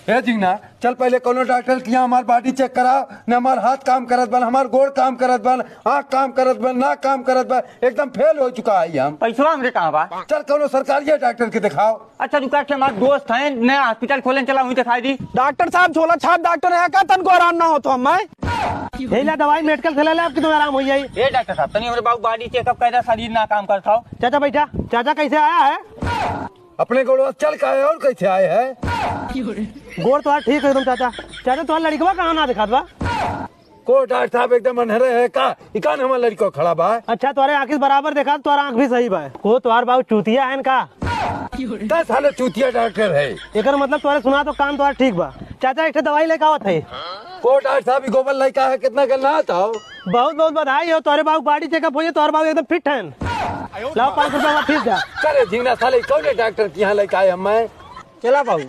ए जिंगना चल पहले कोनो डॉक्टर के यहाँ हमार बॉडी चेक करा न हमार हाथ काम करत बन हमार गोड़ काम करत बन आँख काम करत बन नाक काम करत बन एकदम फेल हो चुका है हम। पैसा हमरे कहाँ बा? चल कोनो सरकारी डॉक्टर के दिखाओ। अच्छा रुका के हमारे दोस्त हैं नया हॉस्पिटल खोले चला वहीं दिखाई दी। डॉक्टर साहब झोला छाप डॉक्टर है का तन को आराम ना हो तो मैं हेला दवाई मेडिकल से ले ले आपकी तो आराम हो जाए। ए डॉक्टर साहब तनी हमरे बाबू बॉडी चेकअप कर शरीर ना काम करता हो। चाचा बैठा। चाचा कैसे आया है? अपने गोड़ चल का है और कैसे आए है? गोड़ तो ठीक है एकदम चाचा। चाचा तुम्हारा लड़कवा कहाँ ना दिखात बा? को डॉक्टर साहब एकदम अनहरे है का इकान हमार लड़को खड़ा बा। अच्छा तुम्हारे आँख बराबर देखा तुम्हारा आँख भी सही बा। को तुम्हार बाबू चूतिया है का? 10 साल चूतिया डॉक्टर है। एक मतलब तुम्हारे सुना तो काम तुम्हारा ठीक बा। चाचा एक दवाई लेके आवत है। को डॉक्टर साहब गोबर लड़का है कितना गलना आता हो। बहुत बहुत बधाई हो तुम्हारे बाबू बॉडी चेकअप हो जाए। तुम्हारे बाबू एकदम फिट है। लाओ 5 रुपया फीस जा। करे जिंगना साले कौन डॉक्टर के यहाँ लेके आए हम। मैं चला बाबू।